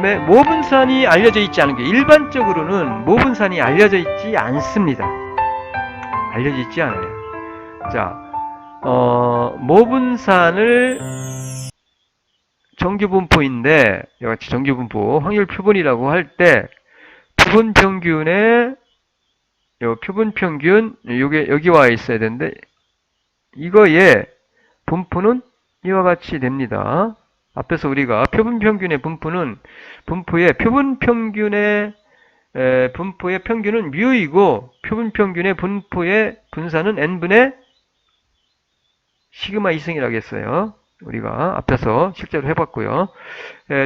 다음에 모분산이 알려져 있지 않은 게, 일반적으로는 모분산이 알려져 있지 않습니다. 알려져 있지 않아요. 자, 모분산을 정규분포인데, 이같이 정규분포 확률 표본이라고 할 때, 표본평균에 표본평균 요게 여기 와 있어야 되는데, 이거의 분포는 이와 같이 됩니다. 앞에서 우리가 표본평균의 분포는 분포의 평균은 뮤이고, 표본평균의 분포의 분산은 n분의 시그마 2승이라고 했어요. 우리가 앞에서 실제로 해봤고요.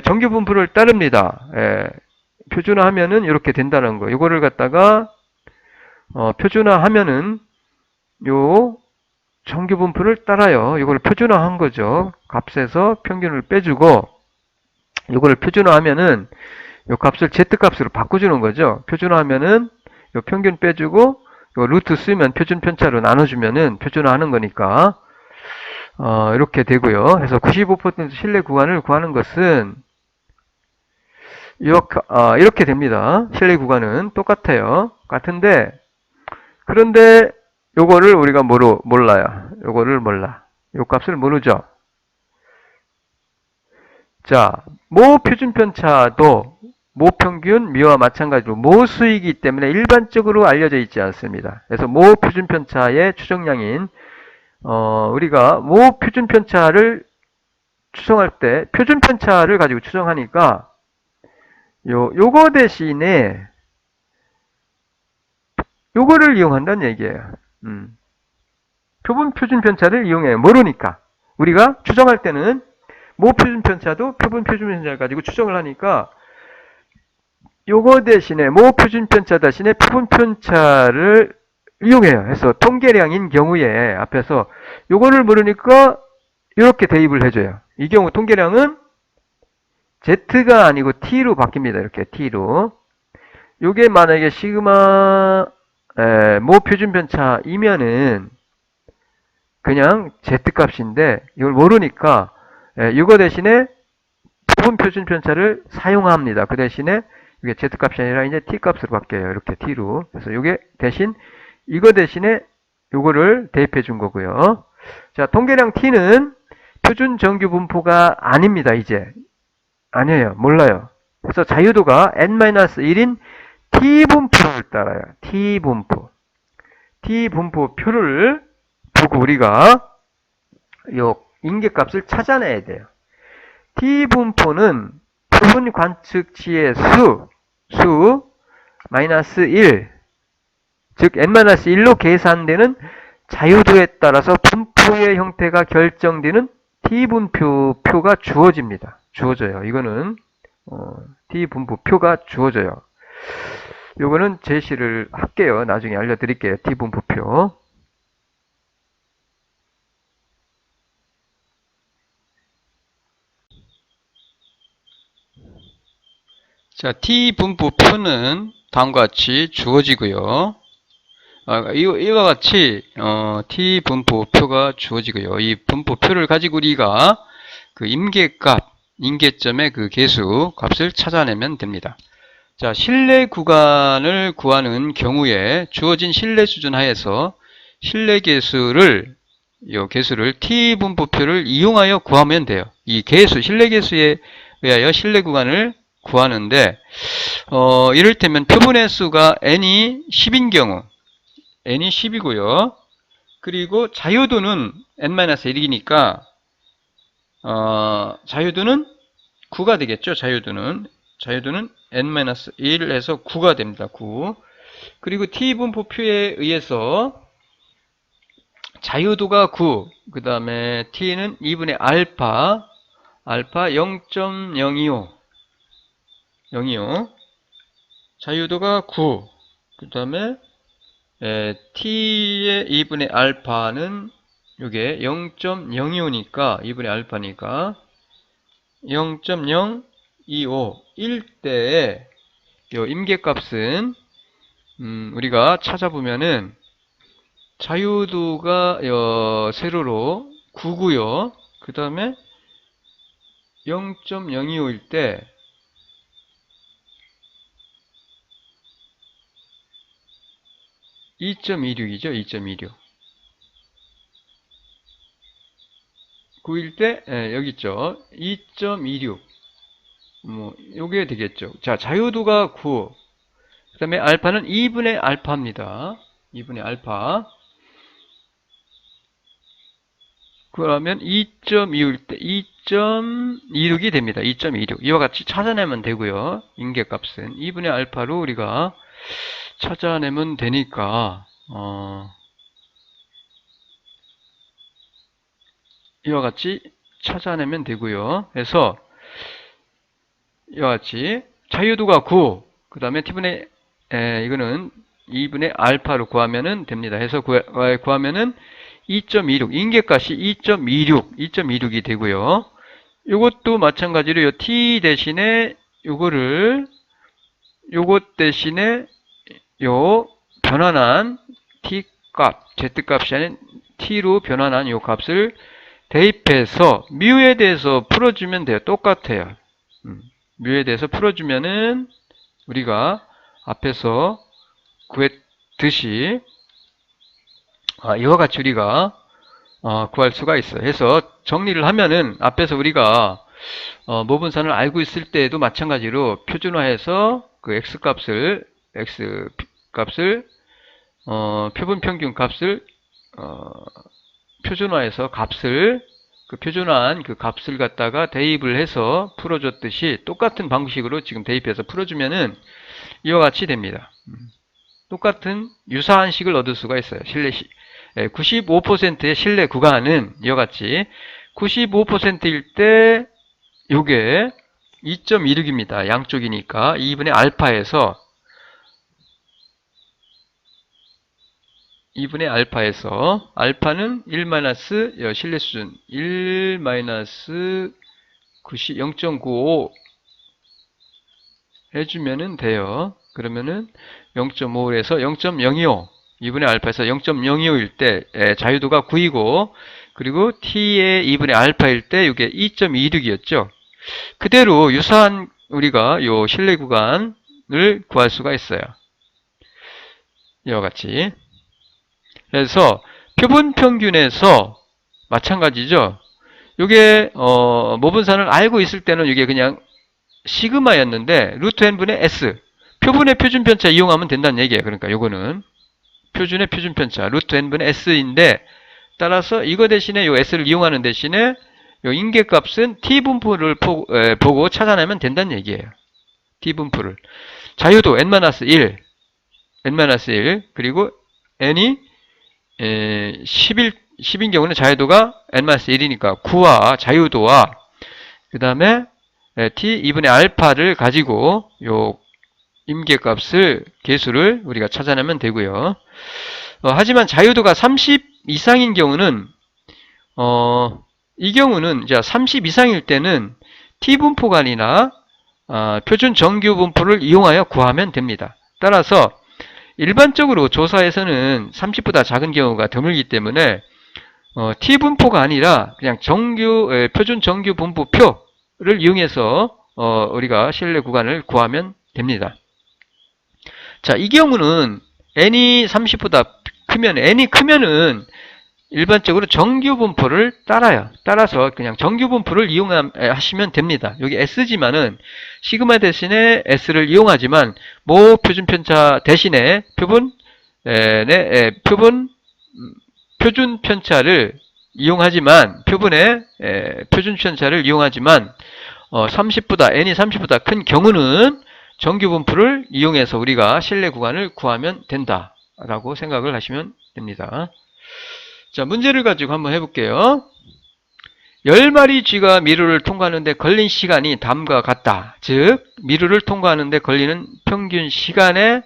정규 분포를 따릅니다. 표준화하면은 이렇게 된다는 거. 이거를 갖다가 표준화하면은 요 정규 분포를 따라요. 이걸 표준화한 거죠. 값에서 평균을 빼주고, 이거를 표준화하면은 요 값을 z 값으로 바꿔주는 거죠. 표준화하면은 요 평균 빼주고, 요 루트 쓰면 표준 편차로 나눠주면은 표준화하는 거니까 이렇게 되고요. 그래서 95% 신뢰 구간을 구하는 것은 이렇게 됩니다. 신뢰 구간은 똑같아요. 같은데, 그런데 요거를 우리가 몰라요. 요거를 몰라. 요 값을 모르죠. 자, 모 표준 편차도 모 평균 미와 마찬가지로 모수이기 때문에 일반적으로 알려져 있지 않습니다. 그래서 모 표준 편차의 추정량인 우리가 모 표준 편차를 추정할 때 표준 편차를 가지고 추정하니까 요거 대신에 요거를 이용한다는 얘기예요. 표준 편차를 이용해요. 모르니까. 우리가 추정할 때는 모 표준 편차도 표준 편차를 가지고 추정을 하니까 요거 대신에 모 표준 편차 대신에 표본 편차를 이용해요. 그래서 통계량인 경우에 앞에서 요거를 모르니까 이렇게 대입을 해줘요. 이 경우 통계량은 Z가 아니고 T로 바뀝니다. 이렇게 T로. 요게 만약에 시그마 모 표준 편차이면은 그냥 Z 값인데 이걸 모르니까 이거 대신에 부분 표준 편차를 사용합니다. 그 대신에 이게 Z 값이 아니라 이제 T 값으로 바뀌어요. 이렇게 T로. 그래서 이게 대신 이거 대신에 요거를 대입해 준 거고요. 자, 통계량 T는 표준 정규 분포가 아닙니다. 이제 아니에요. 몰라요. 그래서 자유도가 n-1인 T분포를 따라요. T분포. T분포표를 보고 우리가 요 인계값을 찾아내야 돼요. T분포는 표본 관측치의 수 마이너스 1, 즉 n-1로 계산되는 자유도에 따라서 분포의 형태가 결정되는 T분포표가 주어집니다. 주어져요. 이거는 T분포표가 주어져요. 요거는 제시를 할게요. 나중에 알려드릴게요. T분포표. 자, T분포표는 다음과 같이 주어지고요. 이와 같이 T분포표가 주어지고요. 이 분포표를 가지고 우리가 그 임계점의 그 계수 값을 찾아내면 됩니다. 자, 신뢰 구간을 구하는 경우에 주어진 신뢰 수준 하에서 신뢰 계수를 T분포표를 이용하여 구하면 돼요. 이 신뢰 계수에 의하여 신뢰 구간을 구하는데 이를테면 표본의 수가 n이 10인 경우 n이 10이고요. 그리고 자유도는 n-1이니까 자유도는 9가 되겠죠. 자유도는 n-1에서 9가 됩니다. 9. 그리고 T분포표에 의해서 자유도가 9, 그 다음에 T는 2분의 알파 0.025, 자유도가 9, 그 다음에 T의 2분의 알파는 이게 0.025니까 2분의 알파니까 0.025일 때의 임계값은 우리가 찾아보면은 자유도가 세로로 9고요. 그 다음에 0.025일 때 2.26이죠. 2.26. 9일 때, 여기 있죠. 2.26. 요게 되겠죠. 자, 자유도가 9. 그 다음에 알파는 2분의 알파입니다. 2분의 알파. 그러면 2.26일 때 2.26이 됩니다. 2.26. 이와 같이 찾아내면 되고요. 인계값은 2분의 알파로 우리가 찾아내면 되니까 이와 같이 찾아내면 되고요. 그래서 이와 같이 자유도가 9, 그 다음에 t분의 이거는 2분의 알파로 구하면은 됩니다. 해서 구하면은 2.26, 인계값이 2.26이 되고요. 이것도 마찬가지로 요 t 대신에 요것 대신에 요 변환한 t 값, z 값이 아닌 t로 변환한 요 값을 대입해서 뮤에 대해서 풀어주면 돼요. 똑같아요. 뮤에 대해서 풀어주면은 우리가 앞에서 구했듯이 이와 같이 우리가 구할 수가 있어요. 해서 정리를 하면은 앞에서 우리가 모분산을 알고 있을 때에도 마찬가지로 표준화해서 그 x 값을 표본 평균 값을 표준화해서 그 표준화한 그 값을 갖다가 대입을 해서 풀어줬듯이 똑같은 방식으로 지금 대입해서 풀어주면은 이와 같이 됩니다. 똑같은 유사한 식을 얻을 수가 있어요. 95%의 신뢰 구간은 이와 같이 95%일 때 요게 2.26입니다. 양쪽이니까 2분의 알파에서 2분의 알파에서 알파는 1 신뢰 수준 1 0.95 해주면은 돼요. 그러면은 0.5에서 0.025 2분의 알파에서 0.025일 때 자유도가 9이고 그리고 t의 2분의 알파일 때 이게 2.26이었죠. 그대로 유사한 우리가 요 신뢰 구간을 구할 수가 있어요. 이와 같이. 그래서 표본 평균에서 마찬가지죠. 이게 모분산을 알고 있을 때는 이게 그냥 시그마였는데 루트 n분의 s 표본의 표준 편차 이용하면 된다는 얘기예요. 그러니까 요거는 표준의 표준 편차 루트 n분의 s인데 따라서 이거 대신에 요 s를 이용하는 대신에 요 인계값은 t 분포를 보고 찾아내면 된다는 얘기예요. t 분포를 자유도 n-1 그리고 n이 10인 경우는 자유도가 n-1이니까 9와 자유도와 그 다음에 t 2분의 알파를 가지고 요 임계값을 계수를 우리가 찾아내면 되고요. 하지만 자유도가 30 이상인 경우는 이 경우는 이제 30 이상일 때는 t 분포간이나 표준 정규 분포를 이용하여 구하면 됩니다. 따라서 일반적으로 조사에서는 30보다 작은 경우가 드물기 때문에 t 분포가 아니라 그냥 표준 정규 분포표를 이용해서 우리가 신뢰 구간을 구하면 됩니다. 자, 이 경우는 n이 30보다 크면 n이 크면은 일반적으로 정규 분포를 따라요. 따라서 그냥 정규 분포를 이용하시면 됩니다. 여기 s지만은 시그마 대신에 s를 이용하지만 모 표준 편차 대신에 표준 편차를 이용하지만 표본의 표준 편차를 이용하지만 30보다 n이 30보다 큰 경우는 정규 분포를 이용해서 우리가 신뢰 구간을 구하면 된다라고 생각을 하시면 됩니다. 자, 문제를 가지고 한번 해볼게요. 10마리 쥐가 미루를 통과하는데 걸린 시간이 다음과 같다. 즉 미루를 통과하는데 걸리는 평균 시간의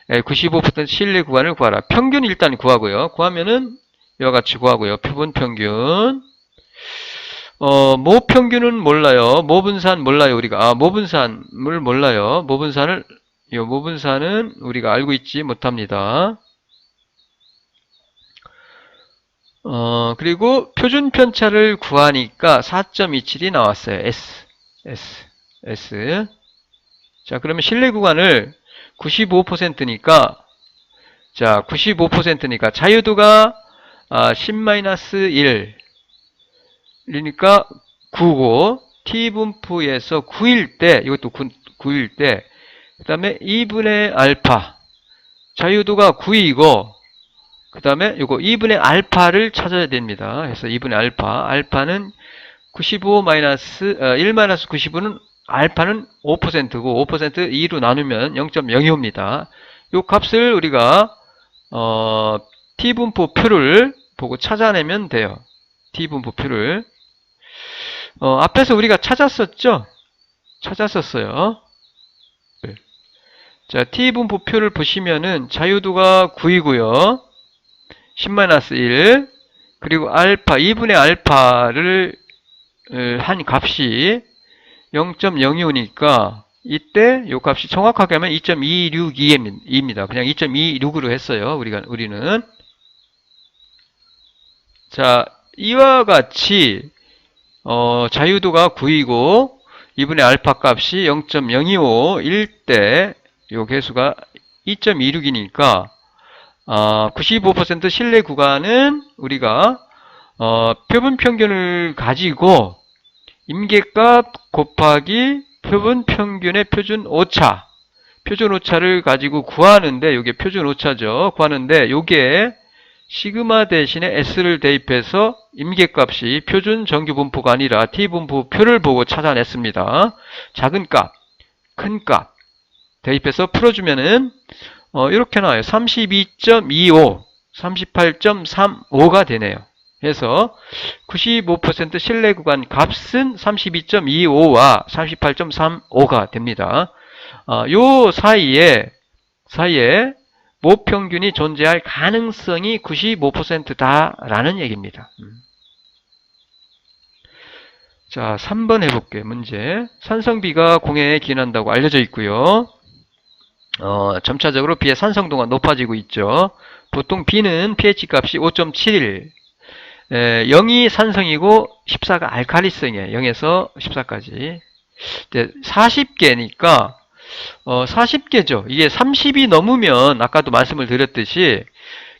95% 신뢰 구간을 구하라. 평균 일단 구하고요. 구하면은 이와 같이 구하고요. 표본 평균. 모 평균은 몰라요. 모분산 몰라요. 우리가 모분산을 몰라요. 모분산은 우리가 알고 있지 못합니다. 그리고 표준 편차를 구하니까 4.27이 나왔어요. S. 자, 그러면 신뢰 구간을 95%니까 자, 95%니까 자유도가 10-1 이니까 9고 t분포에서 9일 때 이것도 9일 때 그 다음에 2분의 알파 자유도가 9이고 그 다음에 요거 2분의 알파를 찾아야 됩니다. 그래서 2분의 알파는 95 1-95는 알파는 5%고 5% 2로 나누면 0.02입니다. 요 값을 우리가 t분포 표를 보고 찾아내면 돼요. t분포 표를 앞에서 우리가 찾았었죠? 찾았었어요. 자, t분포 표를 보시면은 자유도가 9이고요. 10-1 그리고 알파 2분의 알파를 한 값이 0.02니까 이때 요 값이 정확하게 하면 2.262입니다. 그냥 2.26으로 했어요. 우리는 자, 이와 같이 자유도가 9이고 2분의 알파 값이 0.025일 때 요 개수가 2.26이니까 95% 신뢰 구간은 우리가 표본 평균을 가지고 임계값 곱하기 표본 평균의 표준 오차 표준 오차를 가지고 구하는데 요게 표준 오차죠. 구하는데 요게 시그마 대신에 S를 대입해서 임계값이 표준 정규 분포가 아니라 T분포 표를 보고 찾아냈습니다. 작은 값, 큰 값 대입해서 풀어주면은 이렇게 나와요. 32.25, 38.35가 되네요. 그래서 95% 신뢰 구간 값은 32.25와 38.35가 됩니다. 요 사이에 모평균이 존재할 가능성이 95%다라는 얘기입니다. 자, 3번 해볼게요. 문제. 산성비가 공해에 기인한다고 알려져 있고요. 점차적으로 B의 산성도가 높아지고 있죠. 보통 B는 pH 값이 5.71, 0이 산성이고 14가 알칼리성이에요. 0에서 14까지. 40개니까 40개죠. 이게 30이 넘으면 아까도 말씀을 드렸듯이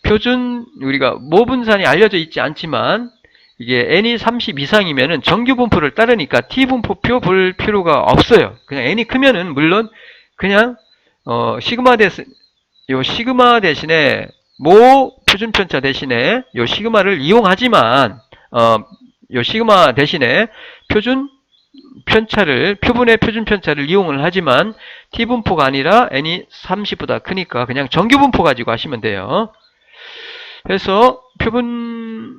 표준 우리가 모분산이 알려져 있지 않지만 이게 n이 30 이상이면은 정규 분포를 따르니까 t분포표 볼 필요가 없어요. 그냥 n이 크면은 물론 그냥 시그마 대신에 모 표준 편차 대신에 요 시그마를 이용하지만 요 시그마 대신에 표본의 표준 편차를 이용을 하지만 t분포가 아니라 n이 30보다 크니까 그냥 정규 분포 가지고 하시면 돼요. 그래서 표본의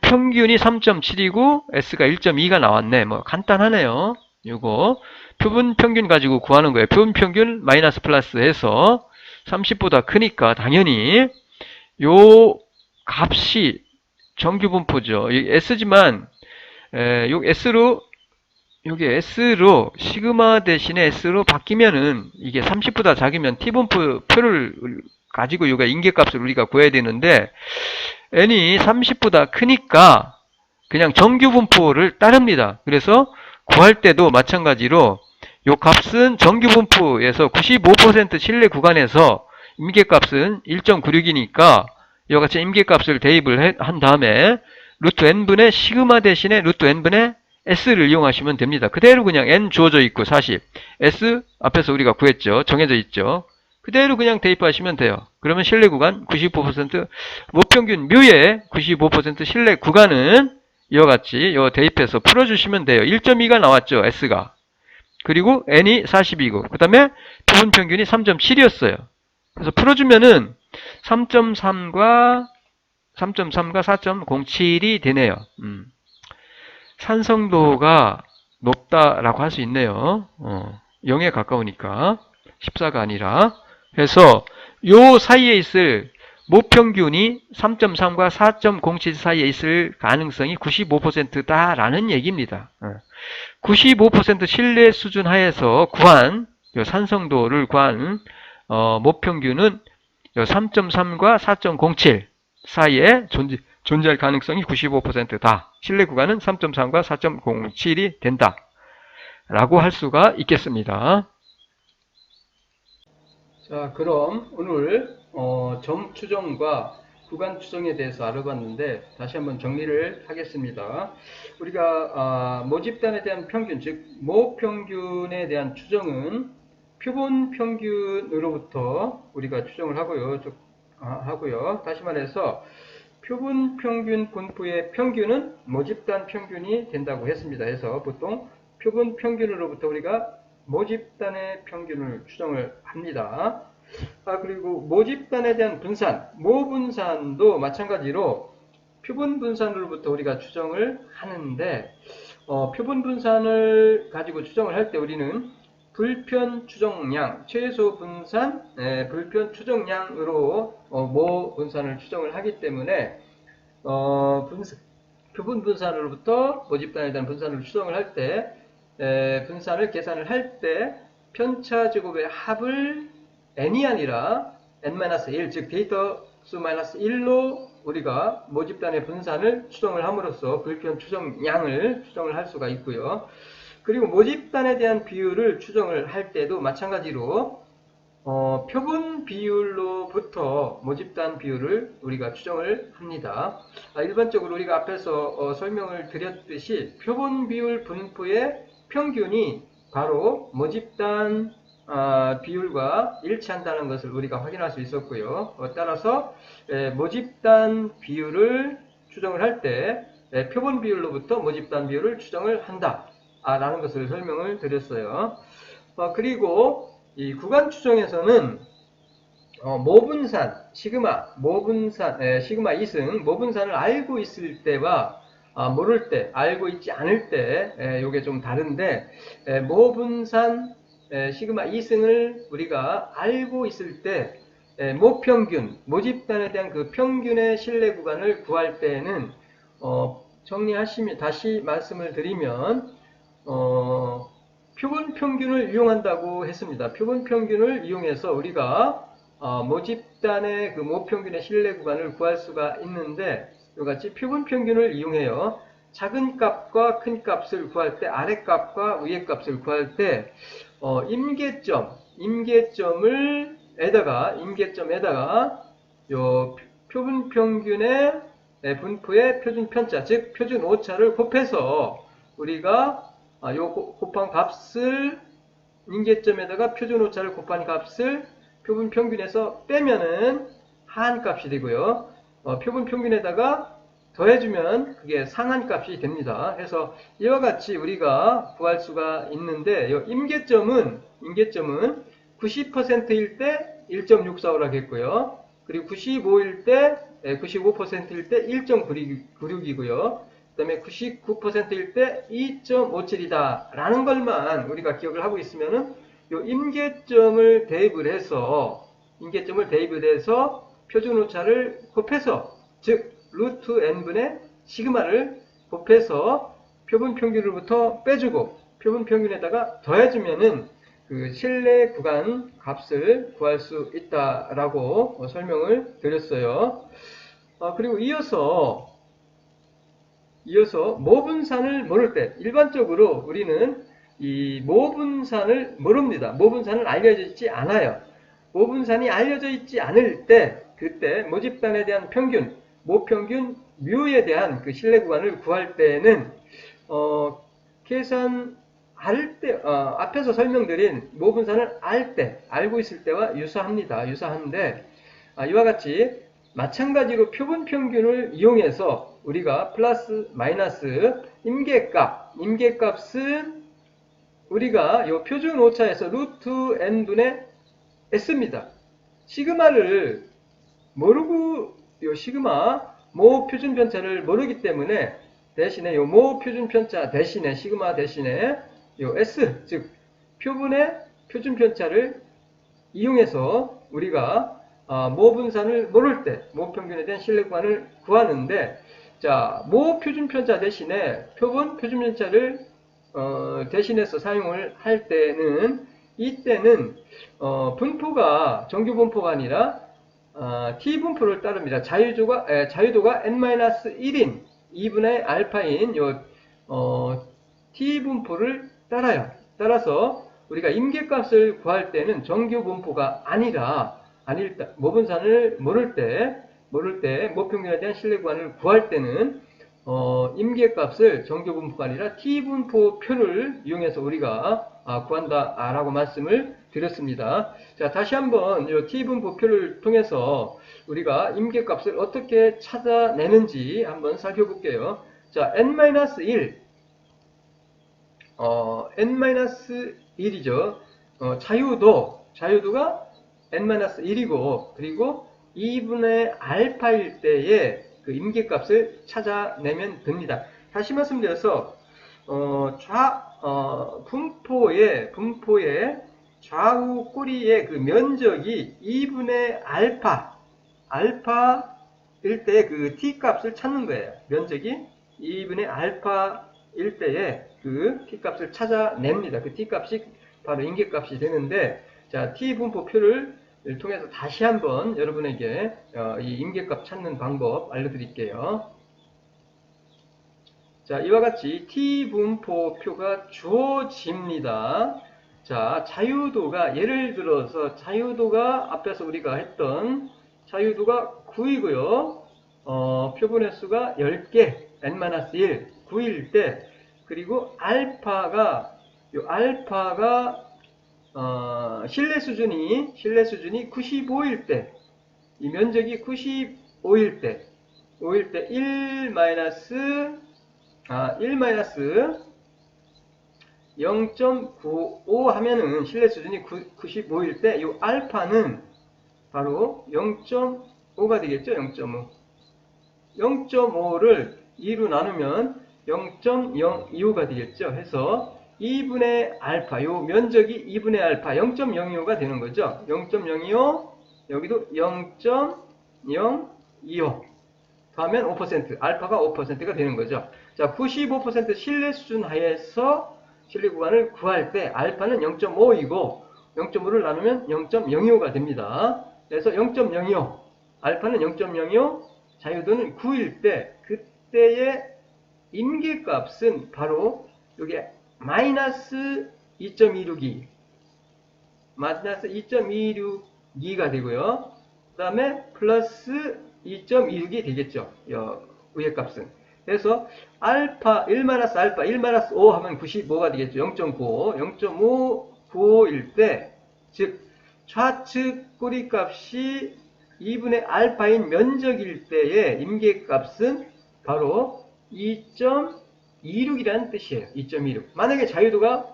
평균이 3.7이고 s가 1.2가 나왔네. 뭐 간단하네요. 요거 표본 평균 가지고 구하는 거예요. 표본 평균 마이너스 플러스 해서 30보다 크니까 당연히 요 값이 정규 분포죠. S지만 요게 S로 시그마 대신에 S로 바뀌면은 이게 30보다 작으면 T분포 표를 가지고 요가 임계값을 우리가 구해야 되는데 n이 30보다 크니까 그냥 정규 분포를 따릅니다. 그래서 구할 때도 마찬가지로 요 값은 정규 분포에서 95% 신뢰 구간에서 임계값은 1.96이니까 이와 같이 임계값을 대입을 한 다음에 루트 n분의 시그마 대신에 루트 n분의 s를 이용하시면 됩니다. 그대로 그냥 n 주어져 있고 40, s 앞에서 우리가 구했죠. 정해져 있죠. 그대로 그냥 대입하시면 돼요. 그러면 신뢰 구간 95% 모평균 묘의 95% 신뢰 구간은 이와 같이 대입해서 풀어주시면 돼요. 1.2가 나왔죠. S가. 그리고 N이 40이고 그 다음에 표본 평균이 3.7이었어요. 그래서 풀어주면은 3.3과 4.07이 되네요. 산성도가 높다라고 할 수 있네요. 0에 가까우니까 14가 아니라. 그래서 요 사이에 있을 모평균이 3.3과 4.07 사이에 있을 가능성이 95%다라는 얘기입니다. 95% 신뢰 수준 하에서 구한 요 산성도를 구한 모평균은 3.3과 4.07 사이에 존재할 가능성이 95%다. 신뢰 구간은 3.3과 4.07이 된다. 라고 할 수가 있겠습니다. 자, 그럼 오늘 점 추정과 구간 추정에 대해서 알아봤는데 다시 한번 정리를 하겠습니다. 우리가 모집단에 대한 평균, 즉 모평균에 대한 추정은 표본 평균으로부터 우리가 추정을 하고요. 다시 말해서 표본 평균 분포의 평균은 모집단 평균이 된다고 했습니다. 그래서 보통 표본 평균으로부터 우리가 모집단의 평균을 추정을 합니다. 그리고 모집단에 대한 분산, 모분산도 마찬가지로 표본 분산으로부터 우리가 추정을 하는데 표본 분산을 가지고 추정을 할 때 우리는 불편 추정량, 최소 분산, 불편 추정량으로 모 분산을 추정을 하기 때문에 표본 분산으로부터 모집단에 대한 분산을 추정을 할 때 분산을 계산을 할 때 편차 제곱의 합을 n이 아니라 n-1, 즉 데이터 수 -1로 우리가 모집단의 분산을 추정을 함으로써 불편 추정량을 추정을 할 수가 있고요. 그리고 모집단에 대한 비율을 추정을 할 때도 마찬가지로 표본 비율로부터 모집단 비율을 우리가 추정을 합니다. 일반적으로 우리가 앞에서 설명을 드렸듯이 표본 비율 분포의 평균이 바로 모집단 비율과 일치한다는 것을 우리가 확인할 수 있었고요. 따라서 모집단 비율을 추정을 할 때 표본 비율로부터 모집단 비율을 추정을 한다 라는 것을 설명을 드렸어요. 그리고 이 구간 추정에서는 모분산, 시그마 2승, 모분산을 알고 있을 때와 모를 때, 알고 있지 않을 때, 요게 좀 다른데, 모분산, 시그마 2승을 우리가 알고 있을 때, 모평균, 모집단에 대한 그 평균의 신뢰 구간을 구할 때는, 정리하시면, 다시 말씀을 드리면, 표본 평균을 이용한다고 했습니다. 표본 평균을 이용해서 우리가 모집단의 그 모평균의 신뢰 구간을 구할 수가 있는데 이같이 표본 평균을 이용해요. 작은 값과 큰 값을 구할 때 아래 값과 위의 값을 구할 때 임계점에다가 요 표본 평균의 분포의 표준 편차, 즉 표준 오차를 곱해서 우리가 요 곱한 값을 임계점에다가 표준 오차를 곱한 값을 표본 평균에서 빼면은 하한 값이 되고요. 표본 평균에다가 더해주면 그게 상한 값이 됩니다. 그래서 이와 같이 우리가 구할 수가 있는데 이 임계점은 90%일 때 1.645라고 했고요. 그리고 95일 때 95%일 때 1.96이고요. 그 다음에 99%일 때 2.57이다 라는 것만 우리가 기억을 하고 있으면은 요 임계점을 대입을 해서 표준 오차를 곱해서 즉 루트 n분의 시그마를 곱해서 표본 평균으로부터 빼주고 표본 평균에다가 더해주면은 그 신뢰 구간 값을 구할 수 있다라고 설명을 드렸어요. 그리고 이어서 모분산을 모를 때 일반적으로 우리는 이 모분산을 모릅니다. 모분산은 알려져 있지 않아요. 모분산이 알려져 있지 않을 때 그때 모집단에 대한 평균, 모평균, 뮤에 대한 그 신뢰 구간을 구할 때는 계산할 때 앞에서 설명드린 모분산을 알고 있을 때와 유사한데 이와 같이 마찬가지로 표본 평균을 이용해서 우리가 플러스 마이너스 임계값은 우리가 이 표준 오차에서 루트 n분의 s입니다. 시그마를 모르고 요 시그마 모 표준 편차를 모르기 때문에 대신에 요 모 표준 편차 대신에 시그마 대신에 요 s 즉 표본의 표준 편차를 이용해서 우리가 모분산을 모를 때 모평균에 대한 신뢰 구간을 구하는데 자, 모 표준 편차 대신에 표본 표준 편차를 대신해서 사용을 할 때는 이때는 분포가 정규 분포가 아니라 t 분포를 따릅니다. 자유도가 n-1인 2분의 알파인 요 t 분포를 따라요. 따라서 우리가 임계값을 구할 때는 정규 분포가 모분산을 모를 때 모평균에 대한 신뢰 구간을 구할 때는 임계값을 정규 분포가 아니라 t분포표를 이용해서 우리가 구한다라고 말씀을 드렸습니다. 자, 다시 한번 이 t분포표를 통해서 우리가 임계값을 어떻게 찾아내는지 한번 살펴볼게요. 자, n-1 n-1이죠. 자유도가 n-1이고 그리고 2분의 알파일 때의 그 임계값을 찾아내면 됩니다. 다시 말씀드려서 분포의 좌우 꼬리의 그 면적이 2분의 알파일 때 그 t값을 찾는 거예요. 면적이 2분의 알파일 때의 그 t값을 찾아냅니다. 그 t값이 바로 임계값이 되는데, 자, t분포표를 통해서 다시 한번 여러분에게 이 임계값 찾는 방법 알려드릴게요. 자, 이와 같이 t분포표가 주어집니다. 자, 자유도가 예를 들어서 자유도가 앞에서 우리가 했던 자유도가 9이고요. 표본의 수가 10개, n-1, 9일 때, 그리고 알파가 신뢰 수준이 95일 때, 이 면적이 95일 때, 1 0.95 하면은 신뢰 수준이 95일 때, 이 알파는 바로 0.5가 되겠죠? 0.5. 0.5를 2로 나누면 0.025가 되겠죠? 해서 2분의 알파, 요 면적이 2분의 알파, 0.025가 되는 거죠. 0.025, 여기도 0.025. 더하면 5%, 알파가 5%가 되는 거죠. 자, 95% 신뢰 수준 하에서 신뢰 구간을 구할 때 알파는 0.5이고 0.5를 나누면 0.025가 됩니다. 그래서 0.025, 알파는 0.025, 자유도는 9일 때, 그때의 임계값은 바로 여기 마이너스 2.262, 마이너스 2.262가 되고요. 그 다음에 플러스 2.26이 되겠죠. 위의 값은. 그래서 알파 1-알파 1-5 하면 95가 되겠죠. 0.95, 0.595일 때, 즉 좌측 꼬리 값이 2분의 알파인 면적일 때의 임계값은 바로 2.26이라는 뜻이에요. 2.26. 만약에 자유도가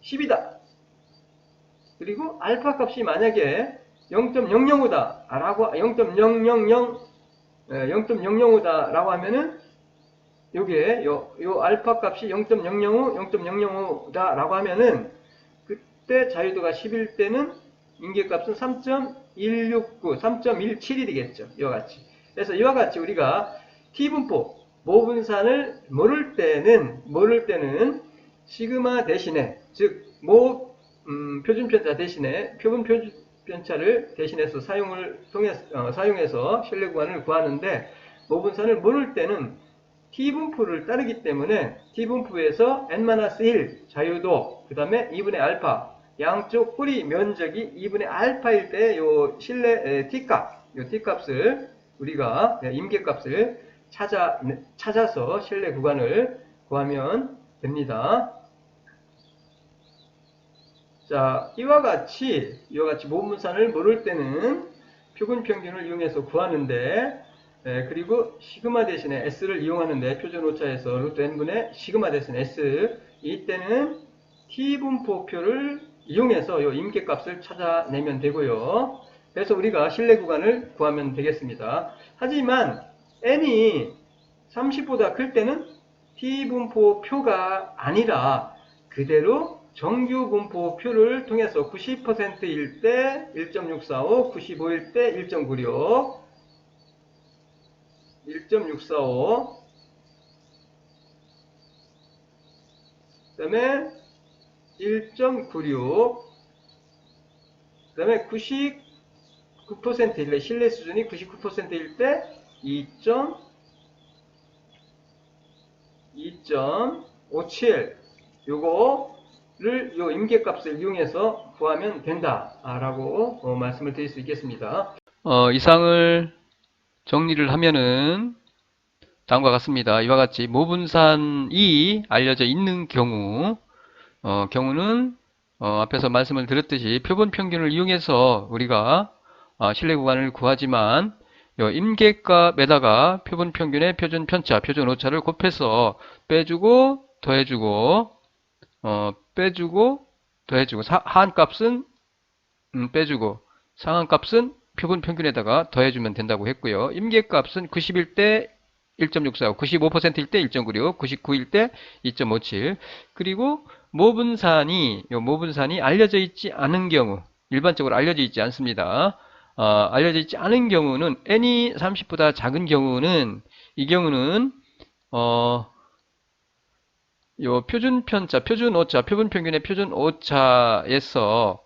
10이다. 그리고 알파 값이 만약에 0.005다 라고 0.005다 라고 하면은 요게 요 알파 값이 0.005다 라고 하면은 그때 자유도가 10일 때는 임계값은 3.169, 3.17이 되겠죠. 이와 같이. 그래서 이와 같이 우리가 t분포 모분산을 모를 때는 시그마 대신에, 즉 표준편차 대신에 표본 표준편차를 대신해서 사용해서 신뢰 구간을 구하는데, 모분산을 모를 때는 t분포를 따르기 때문에 t분포에서 n-1 자유도, 그 다음에 2분의 알파, 양쪽 꼬리 면적이 2분의 알파일 때 요 신뢰 t값을 우리가 임계값을 찾아서 신뢰 구간을 구하면 됩니다. 자, 이와 같이 모분산을 모를 때는 표본 평균을 이용해서 구하는데, 그리고 시그마 대신에 s를 이용하는데, 표준 오차에서 루트 n분의 시그마 대신 s, 이때는 t분포표를 이용해서 이 임계값을 찾아내면 되고요. 그래서 우리가 신뢰 구간을 구하면 되겠습니다. 하지만 n이 30보다 클 때는 t분포표가 아니라 그대로 정규 분포표를 통해서 90%일 때 1.645, 95일 때 1.96, 1.645, 그 다음에 1.96, 그 다음에 99%일 때, 신뢰 수준이 99%일 때 2.57, 요거를 요 임계값을 이용해서 구하면 된다라고 말씀을 드릴 수 있겠습니다. 이상을 정리를 하면은 다음과 같습니다. 이와 같이 모분산이 알려져 있는 경우는 앞에서 말씀을 드렸듯이 표본 평균을 이용해서 우리가 신뢰 구간을 구하지만 요 임계값에다가 표본 평균의 표준 편차, 표준 오차를 곱해서 빼주고 더해주고 빼주고 더해주고 하한값은 빼주고 상한값은 표본 평균에다가 더해주면 된다고 했고요. 임계값은 90일 때 1.64, 95%일 때 1.96, 99일 때 2.57. 그리고 모분산이 알려져 있지 않은 경우, 일반적으로 알려져 있지 않습니다. 알려져 있지 않은 경우는 n이 30보다 작은 경우는 이 경우는 요 표준 편차, 표준 오차, 표본 평균의 표준 오차에서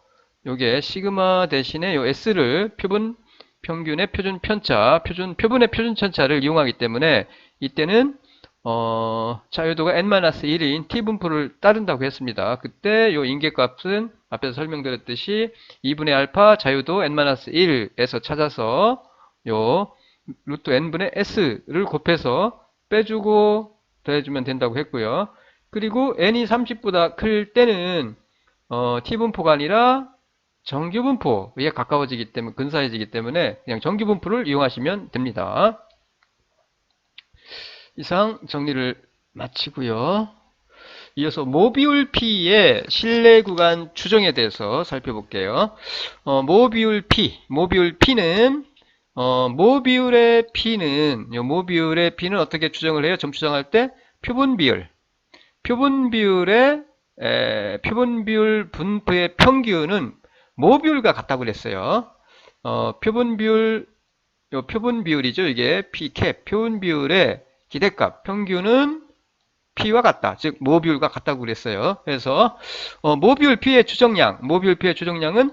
요게 시그마 대신에 요 s를 표본 평균의 표준 편차, 표본의 표준 편차를 이용하기 때문에 이때는 자유도가 n-1인 t분포를 따른다고 했습니다. 그때 요 임계값은 앞에서 설명드렸듯이 2분의 알파 자유도 n-1에서 찾아서 요 루트 n분의 s를 곱해서 빼주고 더해주면 된다고 했고요. 그리고 n이 30보다 클 때는 t분포가 아니라 정규분포에 가까워지기 때문에 근사해지기 때문에 그냥 정규분포를 이용하시면 됩니다. 이상 정리를 마치고요. 이어서 모비울 P의 신뢰 구간 추정에 대해서 살펴볼게요. 모비울 P는 모비울의 P는 어떻게 추정을 해요? 점 추정할 때 표본 비율의 분포의 평균은 모비율과 같다고 그랬어요. 표본 비율이죠. 이게 P캡, 표본 비율의 기대값, 평균은 P와 같다. 즉, 모비율과 같다고 그랬어요. 그래서, 모비율 P의 추정량은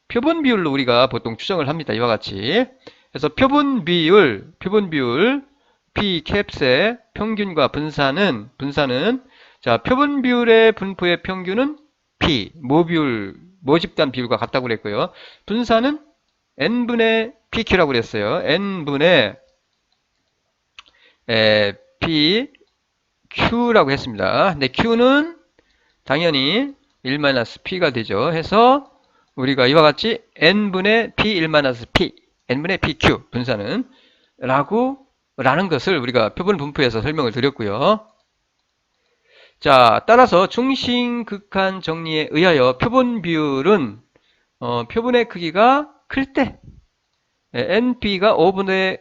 표본 비율로 우리가 보통 추정을 합니다. 이와 같이. 그래서 표본 비율, P캡의 평균과 분산은, 자, 표본 비율의 분포의 평균은 P, 모집단 비율과 같다고 그랬고요. 분산은 n분의 pq라고 그랬어요. n분의 pq라고 했습니다. 근데 q는 당연히 1-p가 되죠. 해서 우리가 이와 같이 n분의 p1-p, n분의 pq 분산은 라는 것을 우리가 표본 분포에서 설명을 드렸고요. 자, 따라서 중심극한 정리에 의하여 표본 비율은 표본의 크기가 클 때, np가 5보다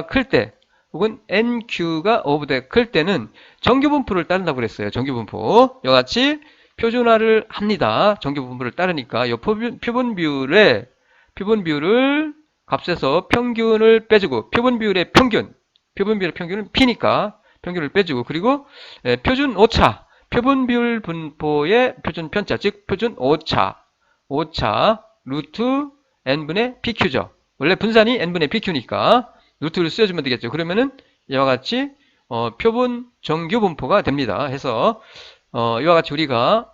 클 때, 혹은 nq가 5보다 클 때는 정규분포를 따른다고 그랬어요. 정규분포. 이와 같이 표준화를 합니다. 정규분포를 따르니까 이 표본 비율을 값에서 평균을 빼주고 표본 비율의 평균은 p니까 평균을 빼주고 그리고 표준 오차, 표본 비율 분포의 표준 편차, 즉 표준 오차 루트 n분의 pq죠. 원래 분산이 n분의 pq니까 루트를 쓰여주면 되겠죠. 그러면은 이와 같이 표본 정규 분포가 됩니다. 해서 이와 같이 우리가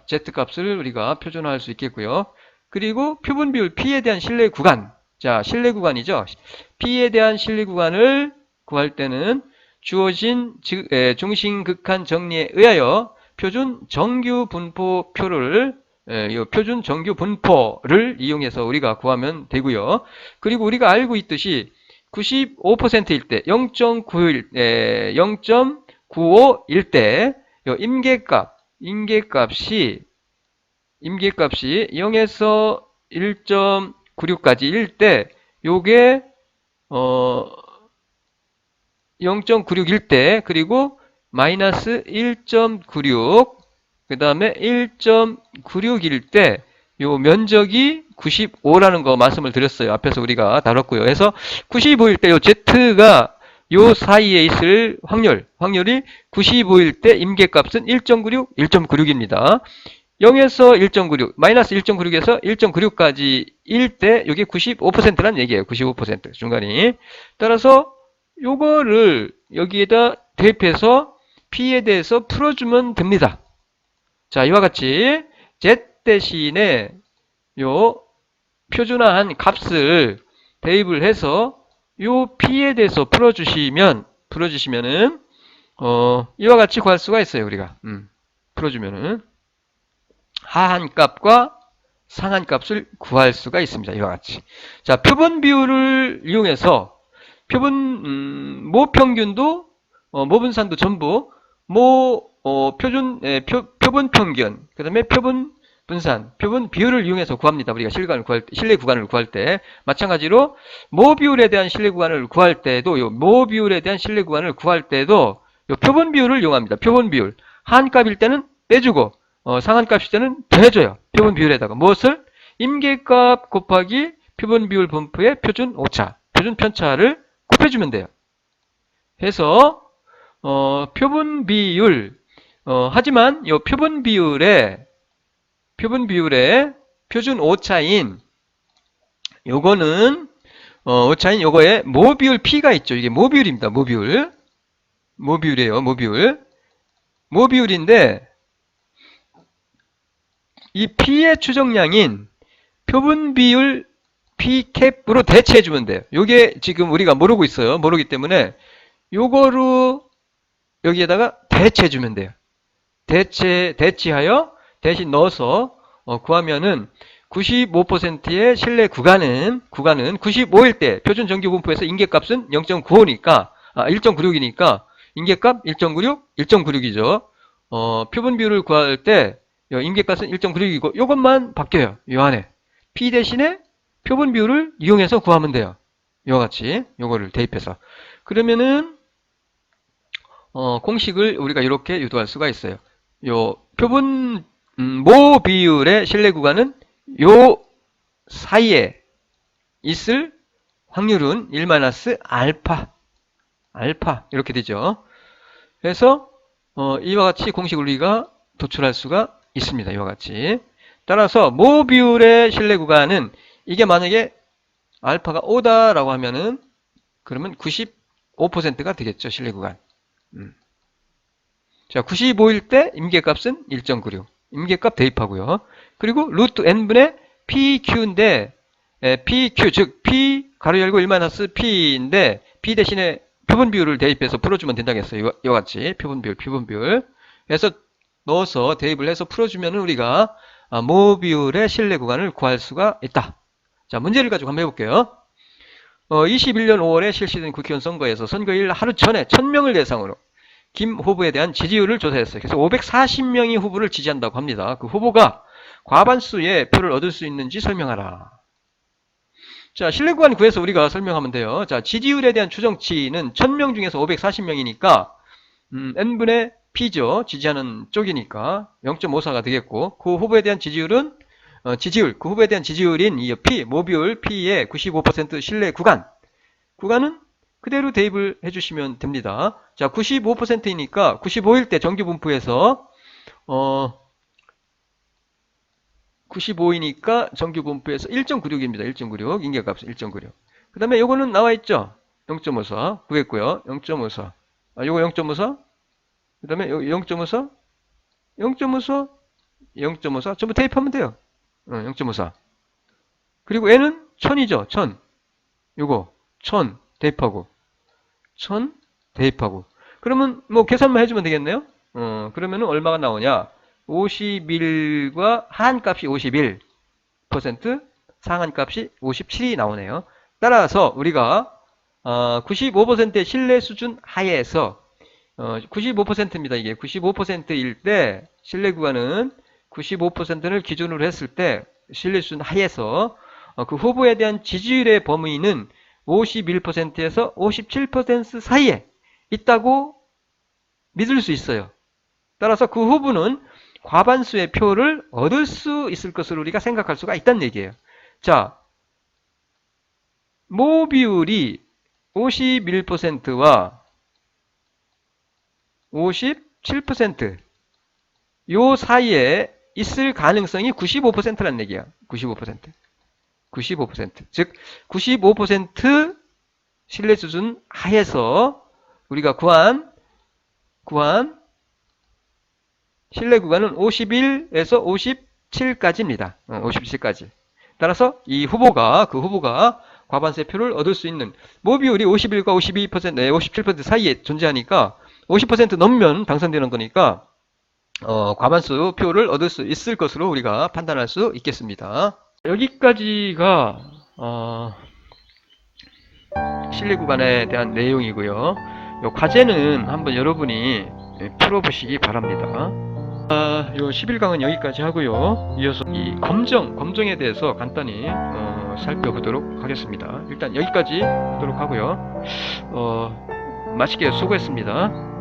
z값을 우리가 표준화할 수 있겠고요. 그리고 표본 비율 p에 대한 신뢰 구간, 자 신뢰 구간이죠. p에 대한 신뢰 구간을 구할 때는 주어진 중심극한 정리에 의하여 표준 정규 분포표를 표준 정규 분포를 이용해서 우리가 구하면 되고요. 그리고 우리가 알고 있듯이 95%일 때 0.95일 때 임계값이 0에서 1.96까지일 때 요게 0.96일 때 그리고 마이너스 1.96 그 다음에 1.96일 때 요 면적이 95라는 거 말씀을 드렸어요. 앞에서 우리가 다뤘고요. 그래서 95일 때 요 Z가 요 사이에 있을 확률이 95일 때 임계값은 1.96입니다. 0에서 1.96, 마이너스 1.96에서 1.96까지일 때 이게 95%라는 얘기예요. 95% 중간이. 따라서 요거를 여기에다 대입해서 P에 대해서 풀어주면 됩니다. 자, 이와 같이 Z 대신에 요 표준화한 값을 대입을 해서 요 P에 대해서 풀어주시면은 이와 같이 구할 수가 있어요. 우리가 풀어주면은 하한 값과 상한 값을 구할 수가 있습니다. 이와 같이. 자, 표본 비율을 이용해서 모평균도 모분산도 전부 표본 평균, 그 다음에 표본 분산, 표본 비율을 이용해서 구합니다. 우리가 실내 구간을 구할 때. 마찬가지로 모 비율에 대한 실내 구간을 구할 때도 모 비율에 대한 실내 구간을 구할 때도 요 표본 비율을 이용합니다. 표본 비율. 한 값일 때는 빼주고 상한 값일 때는 더해줘요. 표본 비율에다가 무엇을? 임계값 곱하기 표본 비율 분포의 표준 오차, 표준 편차를 곱해주면 돼요. 해서 표본 비율 하지만 요 표본 비율에 표준 오차인 요거는 오차인 요거에 모비율 P가 있죠. 이게 모비율입니다. 모비율이에요. 모비율인데 이 P의 추정량인 표본 비율 P캡으로 대체해주면 돼요. 요게 지금 우리가 모르고 있어요. 모르기 때문에 요거로 여기에다가 대체해주면 돼요. 대체하여 대신 넣어서 구하면은 95%의 실내 구간은 95일 때 표준 정규 분포에서 임계값은 0.95니까 1.96이니까 임계값 1.96, 1.96이죠. 표본 비율을 구할 때 임계값은 1.96이고 요것만 바뀌어요. 요 안에 P 대신에 표본 비율을 이용해서 구하면 돼요. 이와 같이 요거를 대입해서 그러면은 공식을 우리가 이렇게 유도할 수가 있어요. 요 표본 모 비율의 실내 구간은 요 사이에 있을 확률은 1-알파 이렇게 되죠. 그래서 이와 같이 공식을 우리가 도출할 수가 있습니다. 이와 같이. 따라서 모 비율의 실내 구간은 이게 만약에 알파가 5다라고 하면은 그러면 95%가 되겠죠. 실내 구간. 자, 95일 때 임계값은 1.96. 임계값 대입하고요. 그리고 루트 n분의 PQ인데 PQ 즉 P 가로 열고 1-P인데 P 대신에 표본 비율을 대입해서 풀어주면 된다고 했어요. 이와 같이 표본 비율. 그래서 넣어서 대입을 해서 풀어주면 우리가 모 비율의 실내 구간을 구할 수가 있다. 자, 문제를 가지고 한번 해볼게요. 21년 5월에 실시된 국회의원 선거에서 선거일 하루 전에 1000명을 대상으로 김 후보에 대한 지지율을 조사했어요. 그래서 540명이 후보를 지지한다고 합니다. 그 후보가 과반수의 표를 얻을 수 있는지 설명하라. 자, 실내 구간 구해서 우리가 설명하면 돼요. 자, 지지율에 대한 추정치는 1000명 중에서 540명이니까 n분의 P죠. 지지하는 쪽이니까 0.54가 되겠고 그 후보에 대한 지지율은 그 후보에 대한 지지율인 이 P, 모비율 P의 95% 실내 구간은 그대로 대입을 해주시면 됩니다. 자, 95%이니까 95일 때 정규 분포에서 95이니까 정규 분포에서 1.96입니다. 1.96 임계값은 1.96. 그 다음에 요거는 나와있죠. 0.54 구했고요. 0.54 요거 0.54 그 다음에 0.54 0.54 전부 대입하면 돼요. 0.54 그리고 n은 1000이죠. 1000 요거 1000 대입하고 1000 대입하고 그러면 뭐 계산만 해주면 되겠네요. 그러면은 얼마가 나오냐 51과 하한값이 51% 상한값이 57이 나오네요. 따라서 우리가 95%의 신뢰 수준 하에서 95%입니다. 이게 95%일 때 신뢰 구간은 95%를 기준으로 했을 때 신뢰 수준 하에서 그 후보에 대한 지지율의 범위는 51%에서 57% 사이에 있다고 믿을 수 있어요. 따라서 그 후보는 과반수의 표를 얻을 수 있을 것으로 우리가 생각할 수가 있다는 얘기예요. 자, 모 비율이 51%와 57% 요 사이에 있을 가능성이 95%라는 얘기야. 95%. 즉 95% 신뢰 수준 하에서 우리가 구한 신뢰 구간은 51에서 57까지입니다. 57까지. 따라서 이 후보가 과반세표를 얻을 수 있는 모 비율이 51과 52%, 57% 사이에 존재하니까 50% 넘으면 당선되는 거니까 과반수 표를 얻을 수 있을 것으로 우리가 판단할 수 있겠습니다. 여기까지가 신뢰 구간에 대한 내용이고요. 요 과제는 한번 여러분이 풀어보시기 바랍니다. 요 11강은 여기까지 하고요. 이어서 이 검정에 대해서 간단히 살펴보도록 하겠습니다. 일단 여기까지 하도록 하고요. 마치게 수고했습니다.